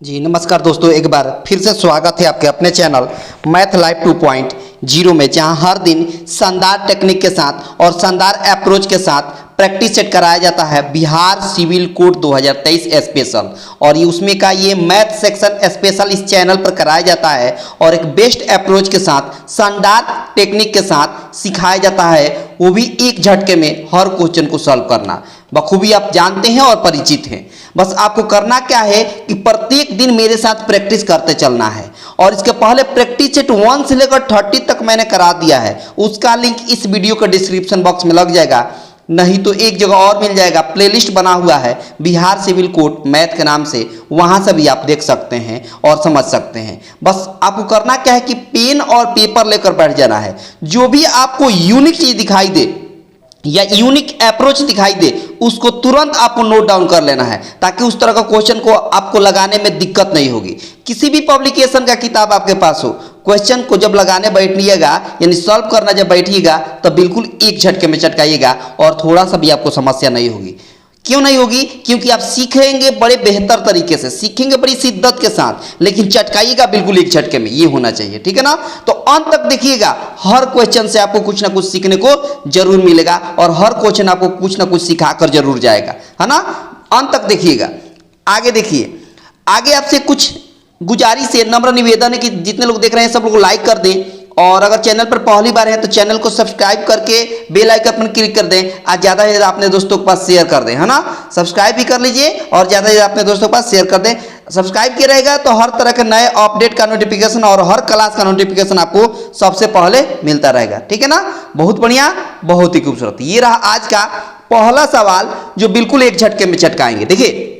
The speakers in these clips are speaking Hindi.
जी नमस्कार दोस्तों, एक बार फिर से स्वागत है आपके अपने चैनल मैथ लाइव 2.0 में, जहां हर दिन शानदार टेक्निक के साथ और शानदार अप्रोच के साथ प्रैक्टिस सेट कराया जाता है बिहार सिविल कोड 2023 स्पेशल। और ये उसमें का ये मैथ सेक्शन स्पेशल इस चैनल पर कराया जाता है और एक बेस्ट अप्रोच के साथ शानदार टेक्निक के साथ सिखाया जाता है, वो भी एक झटके में हर क्वेश्चन को सॉल्व करना बखूबी आप जानते हैं और परिचित हैं। बस आपको करना क्या है कि प्रत्येक दिन मेरे साथ प्रैक्टिस करते चलना है। और इसके पहले प्रैक्टिस सेट 1 से लेकर 30 तक मैंने करा दिया है, उसका लिंक इस वीडियो के डिस्क्रिप्शन बॉक्स में लग जाएगा, नहीं तो एक जगह और मिल जाएगा। प्लेलिस्ट बना हुआ है बिहार सिविल कोड मैथ के नाम से, वहां से भी आप देख सकते हैं और समझ सकते हैं। बस आपको करना क्या है कि पेन और पेपर लेकर बैठ जाना है। जो भी आपको यूनिक चीज दिखाई दे या यूनिक अप्रोच दिखाई दे, उसको तुरंत आपको नोट डाउन कर लेना है, ताकि उस तरह का क्वेश्चन को आपको लगाने में दिक्कत नहीं होगी। किसी भी पब्लिकेशन का किताब आपके पास हो, क्वेश्चन को जब लगाने बैठिएगा यानी सॉल्व करना जब बैठिएगा तो बिल्कुल एक झटके में चटकाइएगा और थोड़ा सा भी आपको समस्या नहीं होगी। क्यों नहीं होगी? क्योंकि आप सीखेंगे बड़े बेहतर तरीके से, सीखेंगे बड़ी शिद्दत के साथ, लेकिन चटकाइएगा बिल्कुल एक झटके में, ये होना चाहिए, ठीक है ना। तो अंत तक देखिएगा, हर क्वेश्चन से आपको कुछ ना कुछ सीखने को जरूर मिलेगा और हर क्वेश्चन आपको कुछ ना कुछ सिखाकर जरूर जाएगा, है ना। अंत तक देखिएगा। आगे देखिए, आगे आपसे कुछ गुजारिश है, नम्र निवेदन है कि जितने लोग देख रहे हैं सब लोग लाइक कर दें, और अगर चैनल पर पहली बार है तो चैनल को सब्सक्राइब करके बेल आइकन पर क्लिक कर दें। आज ज़्यादा से ज़्यादा अपने दोस्तों के पास शेयर कर दें, है ना। सब्सक्राइब भी कर लीजिए और ज़्यादा से ज़्यादा अपने दोस्तों के पास शेयर कर दें। सब्सक्राइब किया रहेगा तो हर तरह के नए अपडेट का नोटिफिकेशन और हर क्लास का नोटिफिकेशन आपको सबसे पहले मिलता रहेगा, ठीक है ना। बहुत बढ़िया, बहुत ही खूबसूरत। ये रहा आज का पहला सवाल जो बिल्कुल एक झटके में चटकाएंगे। देखिए,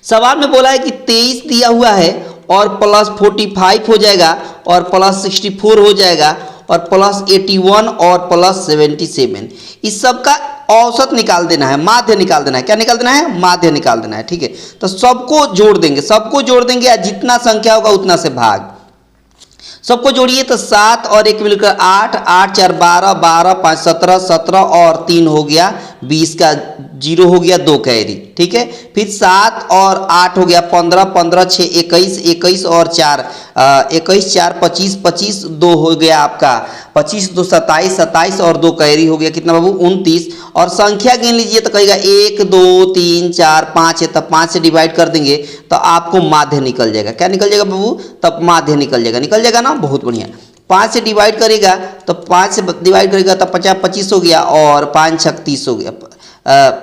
सवाल में बोला है कि 23 दिया हुआ है और प्लस 45 हो जाएगा और प्लस 64 हो जाएगा और प्लस 81 और प्लस 77। इस सब का औसत निकाल देना है, माध्य निकाल देना है। क्या निकाल देना है? माध्य निकाल देना है, ठीक है। तो सबको जोड़ देंगे, सबको जोड़ देंगे, जितना संख्या होगा उतना से भाग। सबको जोड़िए तो 7 और 1 मिलकर 8, 8 4 12, 12 5 17, 17 और 3 हो गया 20 का 0 हो गया 2 कैरी, ठीक है। फिर 7 और 8 हो गया 15, 15 6 21, 21 और 4 21 4 25, 25 2 हो गया आपका 25 2 27, 27 और 2 कैरी हो गया कितना बाबू? 29। और संख्या गिन लीजिए तो कहेगा 1 2 3 4 5 है, तब 5 से डिवाइड कर देंगे तो आपको माध्य निकल जाएगा। क्या निकल जाएगा बाबू? तब माध्य निकल जाएगा, निकल जाएगा ना। बहुत बढ़िया। 5 से डिवाइड करेगा तो 5 से डिवाइड करेगा तो 50 25 हो गया और 5 6 30 हो गया,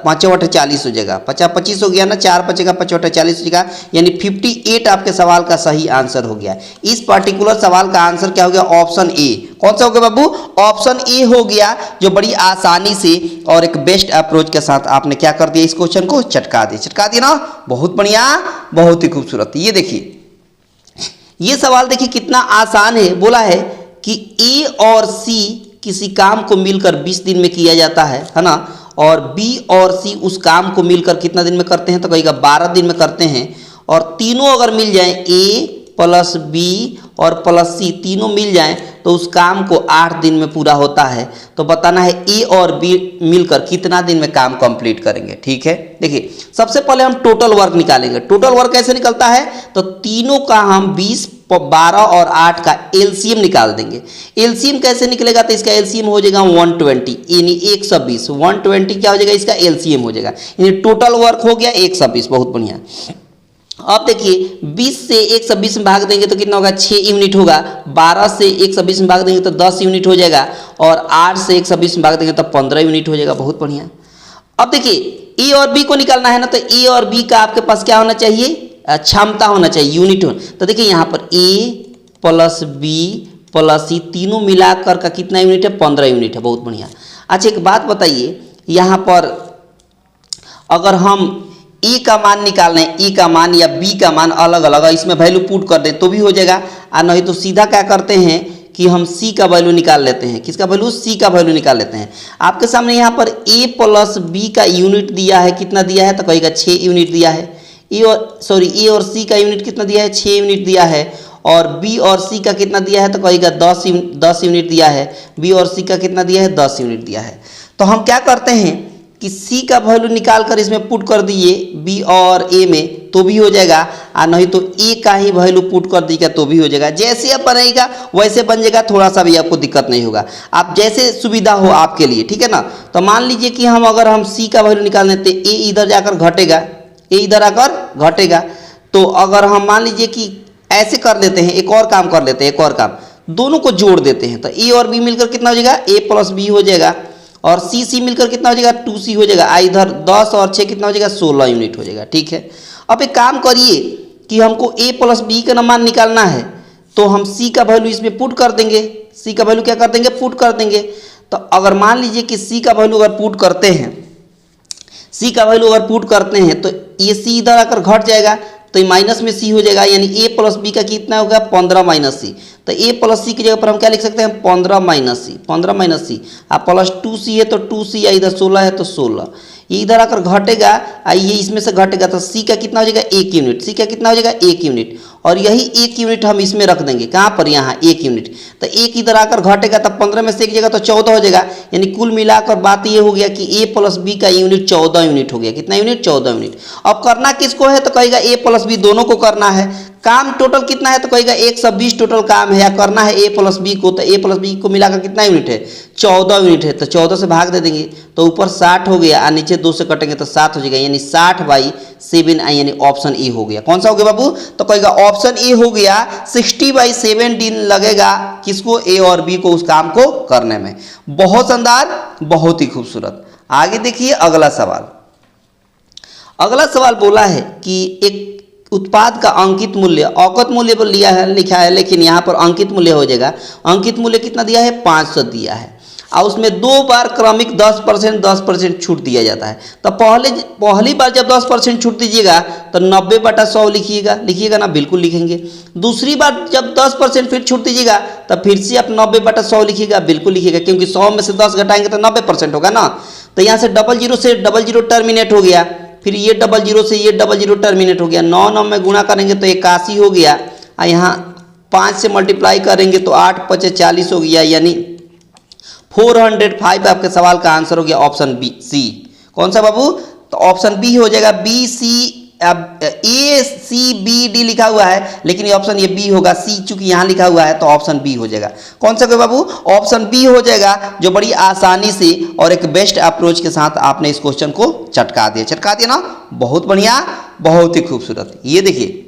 5 8 40 हो जाएगा, 50 25 हो गया ना, 4 बचेगा 5 8 40 हो जाएगा, यानी 58 आपके सवाल का सही आंसर हो गया। इस पर्टिकुलर सवाल का आंसर क्या हो गया? Option A. कौन सा हो गया बाबू? ऑप्शन ए हो गया, जो बड़ी आसानी से और एक बेस्ट अप्रोच के साथ आपने क्या कर दिया? इस क्वेश्चन को चटका दिया, चटका दिया ना। बहुत बढ़िया, बहुत ही खूबसूरत। ये देखिए, ये सवाल देखिए कितना आसान है। बोला है कि ए और सी किसी काम को मिलकर 20 दिन में किया जाता है ना, और बी और सी उस काम को मिलकर कितना दिन में करते हैं? तो कहेगा 12 दिन में करते हैं। और तीनों अगर मिल जाए, ए प्लस बी और प्लस सी तीनों मिल जाएं तो उस काम को 8 दिन में पूरा होता है। तो बताना है ए और बी मिलकर कितना दिन में काम कंप्लीट करेंगे, ठीक है। देखिए, सबसे पहले हम टोटल वर्क निकालेंगे। टोटल वर्क कैसे निकलता है? तो तीनों का हम 20 12 और 8 का एलसीएम निकाल देंगे। एलसीएम कैसे निकलेगा? तो इसका एलसीएम हो जाएगा 120, यानी 120। 120 क्या हो जाएगा? इसका एलसीएम हो जाएगा, यानी टोटल वर्क हो गया 120। बहुत बढ़िया। अब देखिए, 20 से 120 में भाग देंगे तो कितना होगा? 6 यूनिट होगा। 12 से 120 में भाग देंगे तो 10 यूनिट हो जाएगा और 8 से 120 में भाग देंगे तो 15 यूनिट हो जाएगा। बहुत बढ़िया। अब देखिए, ए और बी को निकालना है ना, तो ए और बी का आपके पास क्या होना चाहिए? क्षमता होना चाहिए, यूनिट हो। तो देखिए यहाँ पर ए प्लस बी प्लस सी तीनों मिलाकर का कितना यूनिट है? 15 यूनिट है। बहुत बढ़िया। अच्छा, एक बात बताइए, यहाँ पर अगर हम ए का मान निकालना है, ए का मान या बी का मान अलग अलग इसमें वैल्यू पुट कर दें तो भी हो जाएगा, और नहीं तो सीधा क्या करते हैं कि हम सी का वैल्यू निकाल लेते हैं। किसका वैल्यू? सी का वैल्यू निकाल लेते हैं। आपके सामने यहाँ पर ए प्लस बी का यूनिट दिया है, कितना दिया है? तो कहेगा 6 यूनिट दिया है। ए और सी का यूनिट कितना दिया है? 6 यूनिट दिया है। और बी और सी का कितना दिया है? तो कहेगा 10 यूनिट दिया है। बी और सी का कितना दिया है? 10 यूनिट दिया है। तो हम क्या करते हैं कि सी का वैल्यू निकाल कर इसमें पुट कर दिए बी और ए में तो भी हो जाएगा, और नहीं तो ए का ही वैल्यू पुट कर दीजिएगा तो भी हो जाएगा। जैसे अब बनेगा वैसे बन जाएगा, थोड़ा सा भी आपको दिक्कत नहीं होगा, आप जैसे सुविधा हो आपके लिए, ठीक है ना। तो मान लीजिए कि अगर हम सी का वैल्यू निकाल लेते, ए इधर जाकर घटेगा, ए इधर आकर घटेगा, तो अगर हम मान लीजिए कि ऐसे कर लेते हैं, एक और काम कर लेते हैं, एक और काम, दोनों को जोड़ देते हैं तो ए और बी मिलकर कितना हो जाएगा, ए प्लस बी हो जाएगा, और सी मिलकर कितना हो जाएगा, 2c हो जाएगा। इधर 10 और 6 कितना हो जाएगा, 16 यूनिट हो जाएगा, ठीक है। अब एक काम करिए कि हमको a प्लस बी का मान निकालना है, तो हम c का वैल्यू इसमें पुट कर देंगे, c का वैल्यू क्या कर देंगे, पुट कर देंगे। तो अगर मान लीजिए कि c का वैल्यू अगर पुट करते हैं, c का वैल्यू अगर पुट करते हैं तो ये c इधर आकर घट जाएगा, तो ये माइनस में c हो जाएगा, यानी a प्लस बी का कितना होगा, 15 माइनस सी। तो a प्लस सी की जगह पर हम क्या लिख सकते हैं, 15 माइनस सी, 15 माइनस सी, आप प्लस 2c है तो 2c, या इधर 16 है तो 16, ये इधर आकर घटेगा, ये इसमें से घटेगा, तो c का कितना हो जाएगा, 1 यूनिट, c का कितना हो जाएगा, 1 यूनिट, और यही 1 यूनिट हम इसमें रख देंगे, कहाँ पर, यहाँ 1 यूनिट। तो 1 इधर आकर घटेगा, तब 15 में से एक जगह तो 14 हो जाएगा, यानी कुल मिलाकर बात ये हो गया कि a प्लस बी का यूनिट 14 यूनिट हो गया। कितना यूनिट, 14 यूनिट। अब करना किसको है, तो कहेगा a प्लस बी दोनों को करना है। काम टोटल कितना है, तो कहेगा 120 टोटल काम है, या करना है ए प्लस बी को, तो ए प्लस बी को मिलाकर कितना यूनिट है, 14 यूनिट है, तो 14 से भाग दे देंगे तो ऊपर 60 हो गया, और नीचे 2 से कटेंगे तो 7 हो जाएगा, यानी 60/7, यानी ऑप्शन ए हो गया। कौन सा हो गया बाबू, तो कहेगा ऑप्शन ए हो गया। 60/7 दिन लगेगा किसको, ए और बी को उस काम को करने में। बहुत शानदार, बहुत ही खूबसूरत। आगे देखिए अगला सवाल। अगला सवाल बोला है कि एक उत्पाद का अंकित मूल्य, औसत मूल्य पर लिया है, लिखा है, लेकिन यहाँ पर अंकित मूल्य हो जाएगा। अंकित मूल्य कितना दिया है, 500 दिया है, और उसमें 2 बार क्रमिक 10% छूट दिया जाता है। तो पहली बार जब 10% छूट दीजिएगा तो 90/100 लिखिएगा ना, बिल्कुल लिखेंगे। दूसरी बार जब 10% फिर छूट दीजिएगा तो फिर से आप 90/100 लिखिएगा, बिल्कुल लिखिएगा, क्योंकि 100 में से 10 घटाएंगे तो 90% होगा ना। तो यहाँ से 00 से 00 टर्मिनेट हो गया, फिर ये 00 से ये 00 टर्मिनेट हो गया, 9 में गुणा करेंगे तो 81 हो गया, और यहाँ 5 से मल्टीप्लाई करेंगे तो 8 × 5 = 40 हो गया, यानी 405 आपके सवाल का आंसर हो गया ऑप्शन बी, सी। कौन सा बाबू, तो ऑप्शन बी हो जाएगा। बी सी, अब ए सी बी डी लिखा हुआ है, लेकिन ये ऑप्शन ये बी होगा, सी चूंकि यहाँ लिखा हुआ है तो ऑप्शन बी हो जाएगा। कौन सा बाबू, ऑप्शन बी हो जाएगा, जो बड़ी आसानी से और एक बेस्ट अप्रोच के साथ आपने इस क्वेश्चन को चटका दिया ना, बहुत बढ़िया, बहुत ही खूबसूरत। ये देखिए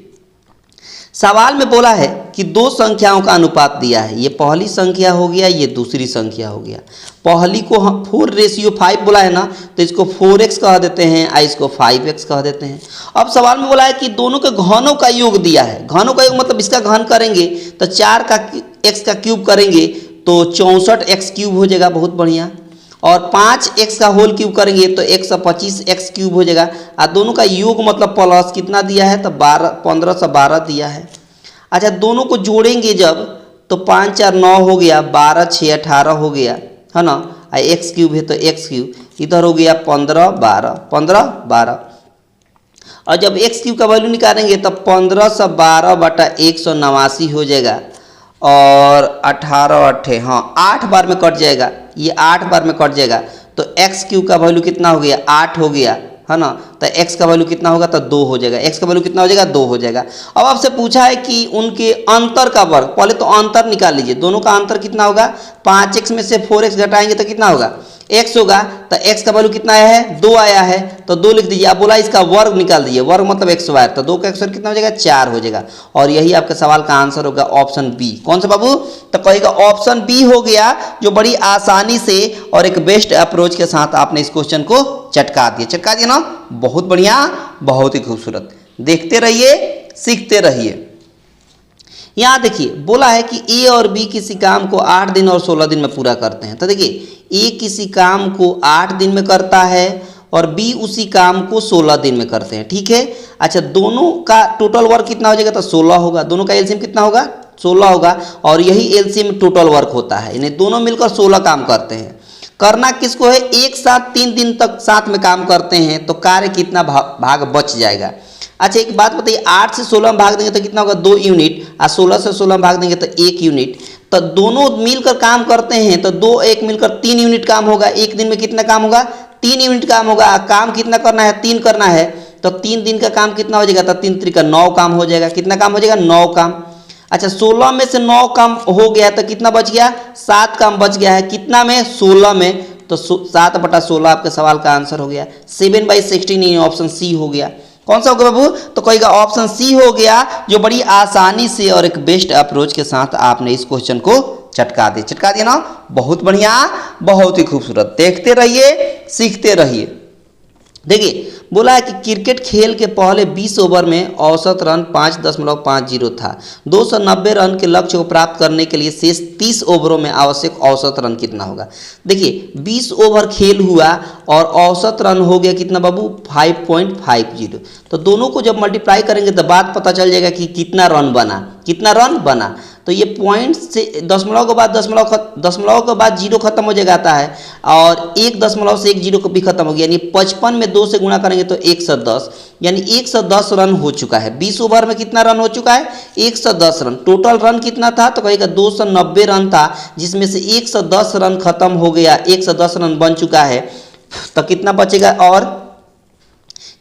सवाल में बोला है कि 2 संख्याओं का अनुपात दिया है, ये पहली संख्या हो गया, ये दूसरी संख्या हो गया। पहली को हम 4:5 बोला है ना, तो इसको 4x कह देते हैं, और इसको 5x कह देते हैं। अब सवाल में बोला है कि दोनों के घनों का योग दिया है। घनों का योग मतलब इसका घन करेंगे तो 4 का x का क्यूब करेंगे तो 64x³ हो जाएगा, बहुत बढ़िया। और 5x का होल क्यूब करेंगे तो 125x³ हो जाएगा, और दोनों का योग मतलब प्लस कितना दिया है, तो 1512 दिया है। अच्छा, दोनों को जोड़ेंगे जब तो 5 × 4 = 9 हो गया, 12 × 6 = 18 हो गया, है ना, x³ है तो x³ इधर हो गया 15 12। और जब x³ का वैल्यू निकालेंगे तब 1512/189 हो जाएगा, और 18 8 हाँ 8 बार में कट जाएगा, ये 8 बार में कट जाएगा, तो x³ का वैल्यू कितना हो गया, 8 हो गया, है ना। तो x का वैल्यू कितना होगा, तो 2 हो जाएगा। x का वैल्यू कितना हो जाएगा, 2 हो जाएगा। अब आपसे पूछा है कि उनके अंतर का वर्ग, पहले तो अंतर निकाल लीजिए, दोनों का अंतर कितना होगा, 5x में से 4x घटाएंगे तो कितना होगा, x होगा। तो x का वैल्यू कितना आया है, 2 आया है, तो 2 लिख दीजिए। आप बोला इसका वर्ग निकाल दीजिए, वर्ग मतलब x², तो 2 का x² कितना हो जाएगा, 4 हो जाएगा, और यही आपके सवाल का आंसर होगा ऑप्शन बी। कौन सा बाबू, तो कहेगा ऑप्शन बी हो गया, जो बड़ी आसानी से और एक बेस्ट अप्रोच के साथ आपने इस क्वेश्चन को चटका दिया ना, बहुत बढ़िया, बहुत ही खूबसूरत। देखते रहिए, सीखते रहिए। यहाँ देखिए बोला है कि ए और बी किसी काम को 8 दिन और 16 दिन में पूरा करते हैं। तो देखिए ए किसी काम को 8 दिन में करता है और बी उसी काम को 16 दिन में करते हैं, ठीक है। अच्छा, दोनों का टोटल वर्क कितना हो जाएगा, तो 16 होगा। दोनों का एलसीएम कितना होगा, 16 होगा, और यही एलसीएम टोटल वर्क होता है, यानी दोनों मिलकर 16 काम करते हैं। करना किसको है, एक साथ 3 दिन तक साथ में काम करते हैं, तो कार्य कितना भाग बच जाएगा। अच्छा, एक बात बताइए, 8 से 16 में भाग देंगे तो कितना होगा, 2 यूनिट, और 16 से 16 में भाग देंगे तो 1 यूनिट। तो दोनों मिलकर काम करते हैं तो 2 1 मिलकर 3 यूनिट काम होगा। एक दिन में कितना काम होगा, 3 यूनिट काम होगा। काम कितना करना है? 3 करना है, तो 3 दिन का काम कितना हो जाएगा? तो 3 3 का 9 काम हो जाएगा। कितना काम हो जाएगा? 9 काम। अच्छा 16 में से 9 काम हो गया तो कितना बच गया? 7 काम बच गया है। कितना में? 16 में। तो 7/16 आपके सवाल का आंसर हो गया। 7/16 ऑप्शन सी हो गया। कौन सा हो गया बाबू? तो कहेगा ऑप्शन सी हो गया, जो बड़ी आसानी से और एक बेस्ट अप्रोच के साथ आपने इस क्वेश्चन को चटका दिया ना। बहुत बढ़िया, बहुत ही खूबसूरत। देखते रहिए, सीखते रहिए। देखिए बोला है कि क्रिकेट खेल के पहले 20 ओवर में औसत रन 5.50 था। 290 रन के लक्ष्य को प्राप्त करने के लिए शेष 30 ओवरों में आवश्यक औसत रन कितना होगा? देखिए 20 ओवर खेल हुआ और औसत रन हो गया कितना बाबू? 5.50। तो दोनों को जब मल्टीप्लाई करेंगे तो बात पता चल जाएगा कि कितना रन बना, कितना रन बना। तो ये पॉइंट से दशमलव के बाद जीरो खत्म हो जाएगा आता है, और 1 दशमलव से 1 जीरो भी खत्म हो गया, यानी 55 में 2 से गुणा करेंगे तो 110, यानी 110 रन हो चुका है। 20 ओवर में कितना रन हो चुका है? 110 रन। टोटल रन कितना था? तो कहेगा 290 रन था, जिसमें से 110 रन खत्म हो गया, 110 रन बन चुका है। तो कितना बचेगा और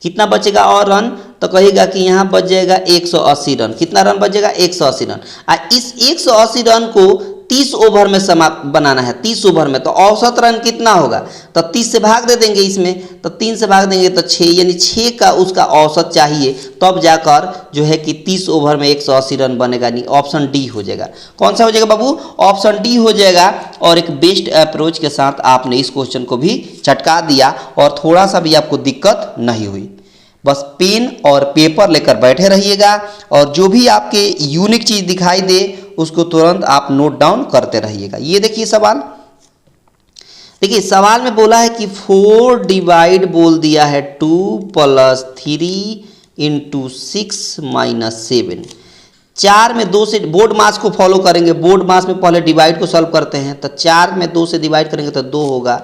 कितना बचेगा और रन? तो कहेगा कि यहाँ बच जाएगा 180 रन। कितना रन बचेगा? 180 रन। इस 180 रन को 30 ओवर में समाप्त बनाना है। 30 ओवर में तो औसत रन कितना होगा? तो 30 से भाग दे देंगे इसमें, तो 3 से भाग देंगे तो 6, यानी 6 का उसका औसत चाहिए, तब जाकर जो है कि 30 ओवर में 180 रन बनेगा। नहीं, ऑप्शन डी हो जाएगा। कौन सा हो जाएगा बाबू? ऑप्शन डी हो जाएगा। और एक बेस्ट अप्रोच के साथ आपने इस क्वेश्चन को भी चटका दिया और थोड़ा सा भी आपको दिक्कत नहीं हुई। बस पेन और पेपर लेकर बैठे रहिएगा, और जो भी आपके यूनिक चीज़ दिखाई दे उसको तुरंत आप नोट डाउन करते रहिएगा। ये देखिए सवाल, देखिए सवाल में बोला है कि 4 डिवाइड बोल दिया है 2 + 3 × 6 - 7। 4 में 2 से बोर्ड मास को फॉलो करेंगे। बोर्ड मास में पहले डिवाइड को सॉल्व करते हैं, तो 4 में 2 से डिवाइड करेंगे तो 2 होगा,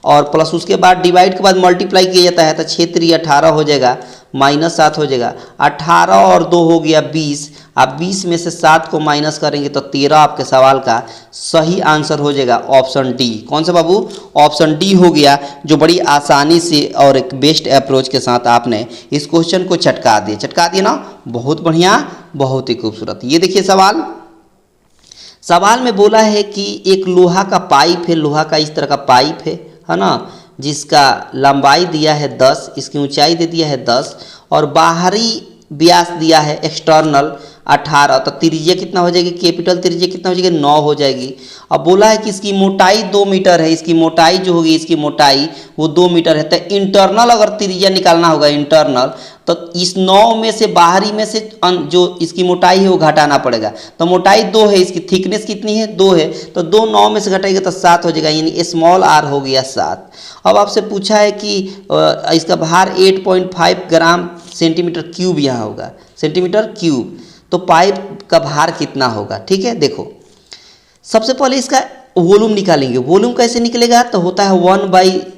और प्लस उसके बाद डिवाइड के बाद मल्टीप्लाई किया जाता है, तो 6 3 18 हो जाएगा, -7 हो जाएगा। 18 और 2 हो गया 20। आप 20 में से 7 को माइनस करेंगे तो 13 आपके सवाल का सही आंसर हो जाएगा ऑप्शन डी। कौन सा बाबू? ऑप्शन डी हो गया, जो बड़ी आसानी से और एक बेस्ट अप्रोच के साथ आपने इस क्वेश्चन को चटका दिया ना। बहुत बढ़िया, बहुत ही खूबसूरत। ये देखिए सवाल में बोला है कि एक लोहा का पाइप है, लोहा का इस तरह का पाइप है ना, जिसका लंबाई दिया है 10, इसकी ऊंचाई दे दिया है 10, और बाहरी व्यास दिया है एक्सटर्नल 18। तो त्रिज्या कितना हो जाएगी? कैपिटल त्रिज्या कितना हो जाएगी? 9 हो जाएगी। अब बोला है कि इसकी मोटाई 2 मीटर है, इसकी मोटाई जो होगी, इसकी मोटाई वो 2 मीटर है। तो इंटरनल अगर त्रिज्या निकालना होगा इंटरनल, तो इस 9 में से बाहरी में से जो इसकी मोटाई है वो घटाना पड़ेगा। तो मोटाई 2 है, इसकी थिकनेस कितनी है? 2 है, तो 2 9 में से घटाएगा तो 7 हो जाएगा, यानी स्मॉल आर हो गया 7। अब आपसे पूछा है कि इसका भार 8.5 ग्राम सेंटीमीटर क्यूब यहाँ होगा, सेंटीमीटर क्यूब। तो पाइप का भार कितना होगा? ठीक है, देखो सबसे पहले इसका वॉल्यूम निकालेंगे। वॉल्यूम कैसे निकलेगा? तो होता है 1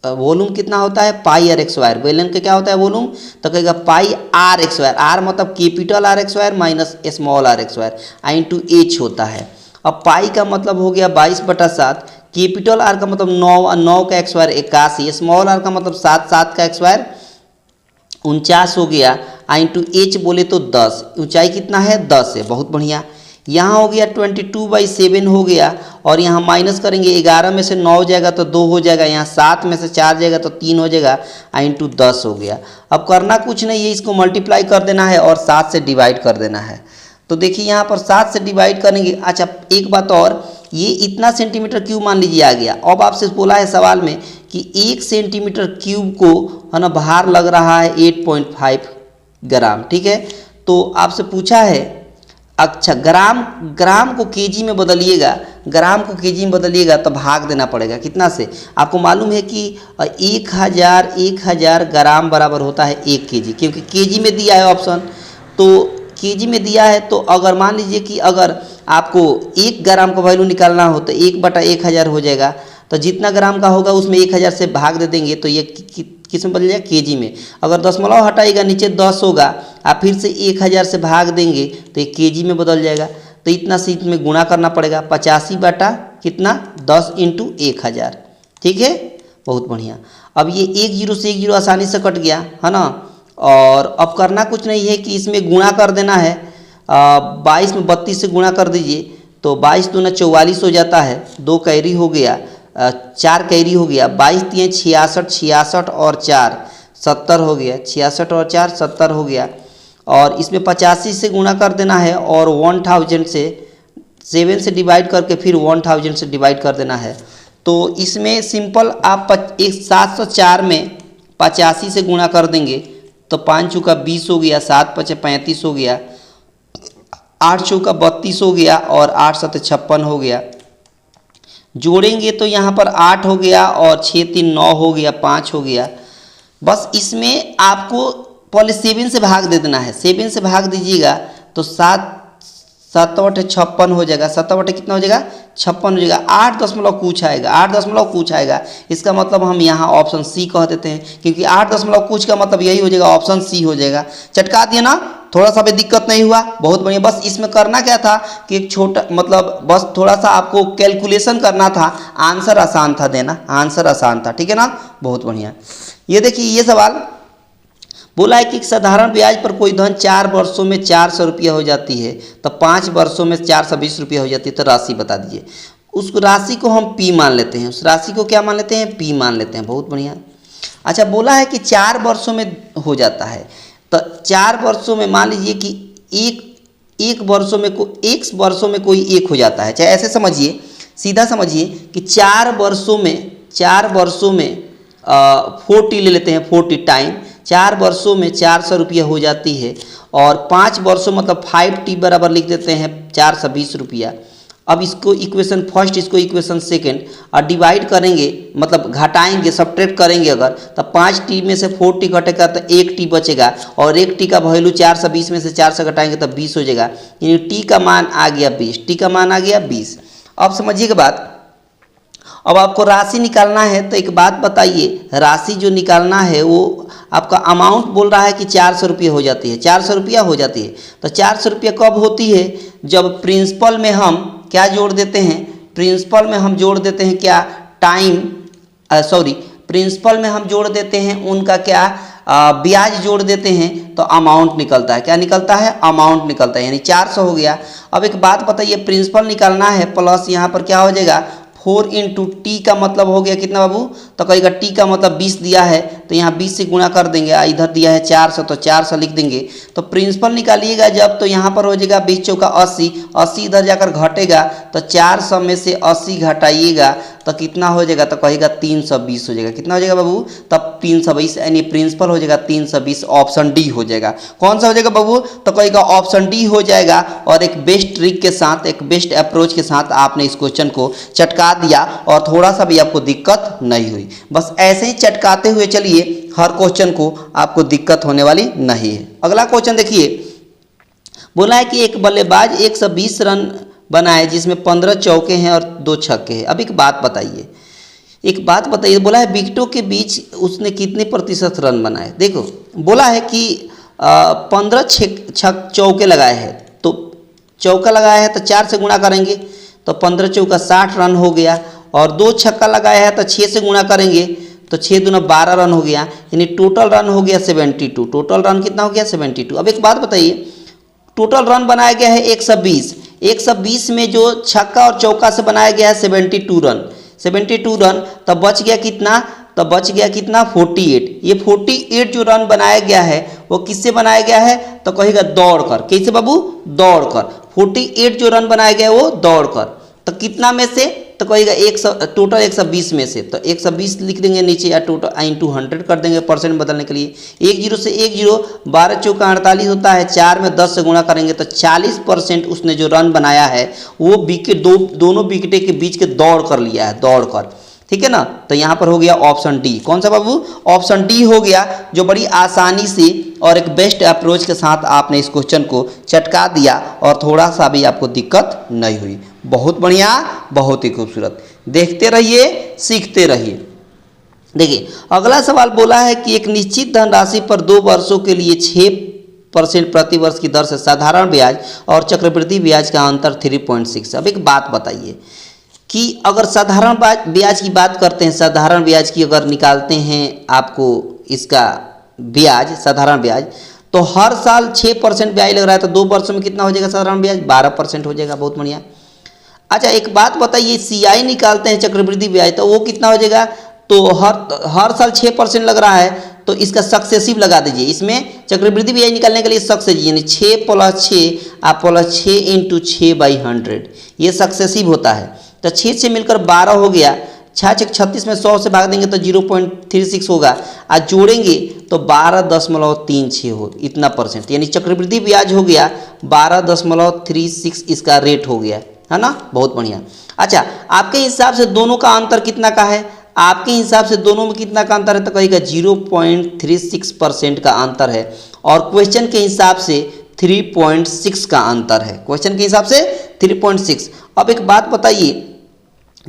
वॉल्यूम कितना होता है? Pi r x square. बेलन का क्या होता है वॉल्यूम? तो कहेगा pi r x square. R मतलब capital r x square minus small r x square, i into h होता है। अब पाई का मतलब हो गया 22/7, कैपिटल आर का मतलब 9, 9 का एक्स स्क्वायर 81, स्मॉल आर का मतलब 7, 7 का एक्स स्क्वायर 49 हो गया, आई इंटू एच बोले तो 10। ऊंचाई कितना है? 10 है। बहुत बढ़िया। यहाँ हो गया 22/7 हो गया, और यहाँ माइनस करेंगे, 11 में से 9 जाएगा तो 2 हो जाएगा, यहाँ 7 में से 4 जाएगा तो 3 हो जाएगा, आई इंटू 10 हो गया। अब करना कुछ नहीं है, इसको मल्टीप्लाई कर देना है और 7 से डिवाइड कर देना है। तो देखिए यहाँ पर 7 से डिवाइड करेंगे। अच्छा एक बात और, ये इतना सेंटीमीटर क्यूब मान लीजिए आ गया। अब आपसे बोला है सवाल में कि 1 सेंटीमीटर क्यूब को है ना भार लग रहा है 8.5 ग्राम। ठीक है, तो आपसे पूछा है, अच्छा ग्राम को केजी में बदलिएगा, ग्राम को केजी में बदलिएगा तो भाग देना पड़ेगा कितना से? आपको मालूम है कि 1000 ग्राम बराबर होता है 1 केजी, क्योंकि केजी में दिया है ऑप्शन, तो केजी में दिया है। तो अगर मान लीजिए कि अगर आपको 1 ग्राम का वैल्यू निकालना हो तो 1/1000 हो जाएगा। तो जितना ग्राम का होगा उसमें 1000 से भाग दे देंगे, तो ये किस में बदल जाएगा? केजी में। अगर दशमलव हटाएगा नीचे 10 होगा, आप फिर से 1000 से भाग देंगे तो ये केजी में बदल जाएगा। तो इतना से इसमें गुणा करना पड़ेगा, 85 बटा कितना? 10 × 1000। ठीक है, बहुत बढ़िया। अब ये 1 0 से 1 0 आसानी से कट गया है ना। और अब करना कुछ नहीं है कि इसमें गुणा कर देना है। 22 में 32 से गुणा कर दीजिए तो 22 दूना 44 हो जाता है, 2 कैरी हो गया, 4 कैरी हो गया, 22 3 66, 66 और 4 70 हो गया, 66 और 4 70 हो गया। और इसमें 85 से गुणा कर देना है और 1000 से 7 से डिवाइड करके फिर 1000 से डिवाइड कर देना है। तो इसमें सिंपल आप 704 में 85 से गुणा कर देंगे तो 5 चौका 20 हो गया, 7 5 35 हो गया, 8 चौका 32 हो गया और 8 7 56 हो गया। जोड़ेंगे तो यहाँ पर 8 हो गया और 6 3 9 हो गया, 5 हो गया। बस इसमें आपको पहले 7 से भाग दे देना है। 7 से भाग दीजिएगा तो 7 7 बटे 56 हो जाएगा। 7 बटे कितना हो जाएगा? 56 हो जाएगा। 8 दशमलव कुछ आएगा, 8 दशमलव कुछ आएगा। इसका मतलब हम यहाँ ऑप्शन सी कह देते हैं, क्योंकि 8 दशमलव कुछ का मतलब यही हो जाएगा, ऑप्शन सी हो जाएगा। चटका दिया ना, थोड़ा सा भी दिक्कत नहीं हुआ, बहुत बढ़िया। बस इसमें करना क्या था कि एक छोटा मतलब बस थोड़ा सा आपको कैलकुलेशन करना था, आंसर आसान था देना, आंसर आसान था, ठीक है ना, बहुत बढ़िया। ये देखिए ये सवाल बोला है कि साधारण ब्याज पर कोई धन 4 वर्षों में 400 रुपया हो जाती है तो 5 वर्षों में 420 रुपया हो जाती है, तो राशि बता दीजिए। उस राशि को हम पी मान लेते हैं, उस राशि को क्या मान लेते हैं? पी मान लेते हैं, बहुत बढ़िया। अच्छा, बोला है कि 4 वर्षों में हो जाता है, तो 4 वर्षों में मान लीजिए कि एक वर्षों में कोई एक हो जाता है। चाहे ऐसे समझिए, सीधा समझिए कि 4 वर्षों में 40 ले लेते हैं, 40 टाइम 4 वर्षों में 400 रुपया हो जाती है। और 5 वर्षों मतलब 5t बराबर लिख देते हैं 420 रुपया। अब इसको इक्वेशन फर्स्ट, इसको इक्वेशन सेकंड, और डिवाइड करेंगे मतलब घटाएंगे, सब्ट्रैक्ट करेंगे अगर, तो 5t में से 4t घटेगा तो 1t बचेगा, और 1t का वैल्यू 420 में से 400 घटाएंगे तो 20 हो जाएगा, यानी t का मान आ गया 20, t का मान आ गया 20। अब समझिएगा बात, अब आपको राशि निकालना है तो एक बात बताइए, राशि जो निकालना है वो आपका अमाउंट बोल रहा है कि 400 रुपये हो जाती है, 400 रुपया हो जाती है। तो 400 रुपये कब होती है? जब प्रिंसिपल में हम क्या जोड़ देते हैं? प्रिंसिपल में हम जोड़ देते हैं क्या? प्रिंसिपल में हम जोड़ देते हैं उनका क्या ब्याज जोड़ देते हैं तो अमाउंट निकलता है। क्या निकलता है? अमाउंट निकलता है, यानी 400 हो गया। अब एक बात बताइए, प्रिंसिपल निकालना है प्लस यहाँ पर क्या हो जाएगा 4 इंटू टी का मतलब हो गया कितना बाबू? तो कहेगा टी का मतलब 20 दिया है तो यहाँ 20 से गुणा कर देंगे, इधर दिया है 400 तो 400 लिख देंगे। तो प्रिंसिपल निकालिएगा जब, तो यहाँ पर हो जाएगा 20 चौका 80, 80 इधर जाकर घटेगा तो 400 में से 80 घटाइएगा तो कितना हो जाएगा? तो कहेगा 320 हो जाएगा। कितना हो जाएगा बाबू? तब 320, यानी प्रिंसिपल हो जाएगा 320, ऑप्शन डी हो जाएगा। कौन सा हो जाएगा बाबू? तो कहेगा ऑप्शन डी हो जाएगा। और एक बेस्ट ट्रिक के साथ, एक बेस्ट अप्रोच के साथ आपने इस क्वेश्चन को चटका दिया और थोड़ा सा भी आपको दिक्कत नहीं हुई। बस ऐसे ही चटकाते हुए चलिए, हर क्वेश्चन को आपको दिक्कत होने वाली नहीं है। अगला क्वेश्चन देखिए, बोला है कि एक बल्लेबाज 120 रन बनाए जिसमें 15 चौके हैं और 2 छक्के हैं। अब एक बात बताइए, बोला है विकेटों के बीच उसने कितने प्रतिशत रन बनाए। देखो बोला है कि 15 चौके लगाए हैं, तो चौका लगाया है तो 4 से गुणा करेंगे तो 15 चौका 60 रन हो गया, और 2 छक्का लगाया है तो 6 से गुणा करेंगे तो 6 दूना 12 रन हो गया, यानी टोटल रन हो गया 72। टोटल रन कितना हो गया? 72। अब एक बात बताइए, टोटल रन बनाया गया है 120 में जो छक्का और चौका से बनाया गया है 72 रन, तब बच गया कितना? 48। ये 48 जो रन बनाया गया है वो किससे बनाया गया है? तो कहेगा दौड़कर। कैसे बाबू? दौड़कर। 48 जो रन बनाया गया है वो दौड़कर। तो कितना में से? तो कहेगा 100, टोटल 120 में से, तो 120 लिख देंगे नीचे, या टोटल इंटू 100 कर देंगे परसेंट बदलने के लिए। 10 से 10, 12 चौका 48 होता है, 4 में 10 से गुणा करेंगे तो 40% उसने जो रन बनाया है वो विकेट दोनों विकेटे के बीच के दौड़ कर लिया है, दौड़ कर। ठीक है ना, तो यहाँ पर हो गया ऑप्शन डी। कौन सा बाबू? ऑप्शन डी हो गया, जो बड़ी आसानी से और एक बेस्ट अप्रोच के साथ आपने इस क्वेश्चन को चटका दिया और थोड़ा सा भी आपको दिक्कत नहीं हुई। बहुत बढ़िया, बहुत ही खूबसूरत। देखते रहिए, सीखते रहिए। देखिए अगला सवाल बोला है कि एक निश्चित धनराशि पर 2 वर्षों के लिए 6% प्रति वर्ष की दर से साधारण ब्याज और चक्रवृद्धि ब्याज का अंतर 3.6। अब एक बात बताइए, कि अगर साधारण ब्याज की बात करते हैं, साधारण ब्याज की अगर निकालते हैं आपको इसका ब्याज, साधारण ब्याज, तो हर साल 6% ब्याज लग रहा है, तो 2 वर्षों में कितना हो जाएगा साधारण ब्याज? 12% हो जाएगा। बहुत बढ़िया। अच्छा एक बात बताइए, CI निकालते हैं चक्रवृद्धि ब्याज, तो वो कितना हो जाएगा? तो हर साल 6% लग रहा है, तो इसका सक्सेसिव लगा दीजिए। इसमें चक्रवृद्धि ब्याज निकालने के लिए सक्सेसिव यानी 6 + 6 आप +6 × 6/100 ये सक्सेसिव होता है। तो 6 से मिलकर 12 हो गया। 6 × 36 में 100 से भाग देंगे तो 0.36 होगा। आज जोड़ेंगे तो 12.36 हो, इतना परसेंट, यानी चक्रवृद्धि ब्याज हो गया 12.36 इसका रेट हो गया, है ना। बहुत बढ़िया। अच्छा आपके हिसाब से दोनों का अंतर कितना का है? आपके हिसाब से दोनों में कितना का अंतर है? तो कहेगा 0.36% का अंतर है, और क्वेश्चन के हिसाब से 3.6 का अंतर है। क्वेश्चन के हिसाब से 3.6। अब एक बात बताइए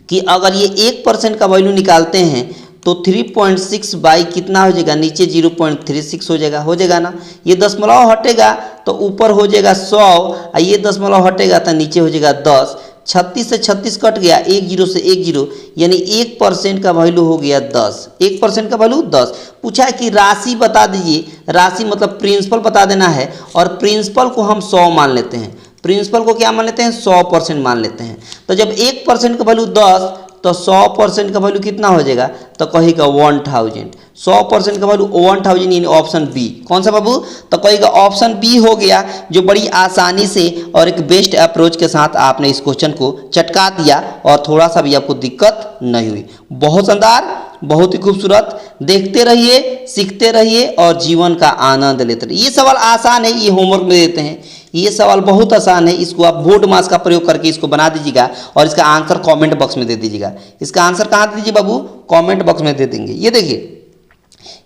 कि अगर ये 1% का वैल्यू निकालते हैं तो 3.6 बाई कितना हो जाएगा? नीचे 0.36 हो जाएगा ना। ये दशमलव हटेगा तो ऊपर हो जाएगा 100, और ये दशमलव हटेगा तो नीचे हो जाएगा 10। 36 से 36 कट गया, 1 0 से 1 0, यानी 1% का वैल्यू हो गया 10। 1% का वैल्यू 10। पूछा है कि राशि बता दीजिए। राशि मतलब प्रिंसिपल बता देना है, और प्रिंसिपल को हम 100 मान लेते हैं। प्रिंसिपल को क्या मान लेते हैं? 100% मान लेते हैं। तो जब 1% का वैल्यू 10 तो 100% का वैल्यू कितना हो जाएगा? तो कहेगा 1000। 100% का वैल्यू 1000 यानी ऑप्शन बी। कौन सा बाबू? तो कहेगा ऑप्शन बी हो गया, जो बड़ी आसानी से और एक बेस्ट अप्रोच के साथ आपने इस क्वेश्चन को चटका दिया और थोड़ा सा भी आपको दिक्कत नहीं हुई। बहुत शानदार, बहुत ही खूबसूरत। देखते रहिए, सीखते रहिए और जीवन का आनंद लेते रहिए। ये सवाल आसान है, ये होमवर्क में देते हैं। ये सवाल बहुत आसान है, इसको आप बोर्ड मास का प्रयोग करके इसको बना दीजिएगा और इसका आंसर कमेंट बॉक्स में दे दीजिएगा। इसका आंसर कहाँ दीजिए बाबू? कमेंट बॉक्स में दे देंगे। ये देखिए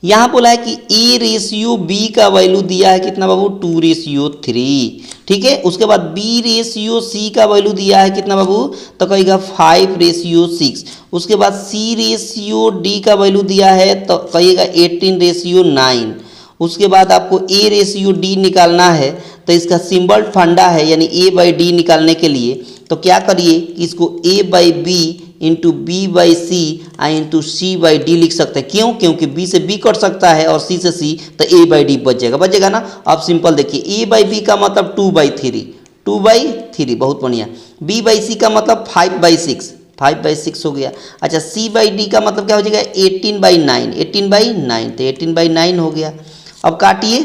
यहाँ बोला है कि A/B का वैल्यू दिया है कितना बाबू? 2/3। ठीक है। उसके बाद B/C का वैल्यू दिया है कितना बाबू? तो कहेगा 5/6। उसके बाद C/D का वैल्यू दिया है तो कहिएगा 18/9। उसके बाद आपको A/D निकालना है, तो इसका सिंबल फंडा है, यानी A/D निकालने के लिए तो क्या करिए कि इसको A/B × B/C × C/D लिख सकते हैं। क्यों? क्योंकि B से B कट सकता है और C से C, तो A/D बच जाएगा ना। अब सिंपल देखिए, A/B का मतलब 2/3 बहुत बढ़िया। B/C का मतलब 5/6 हो गया। अच्छा C/D का मतलब क्या हो जाएगा? 18/9 तो 18/9 हो गया। अब काटिए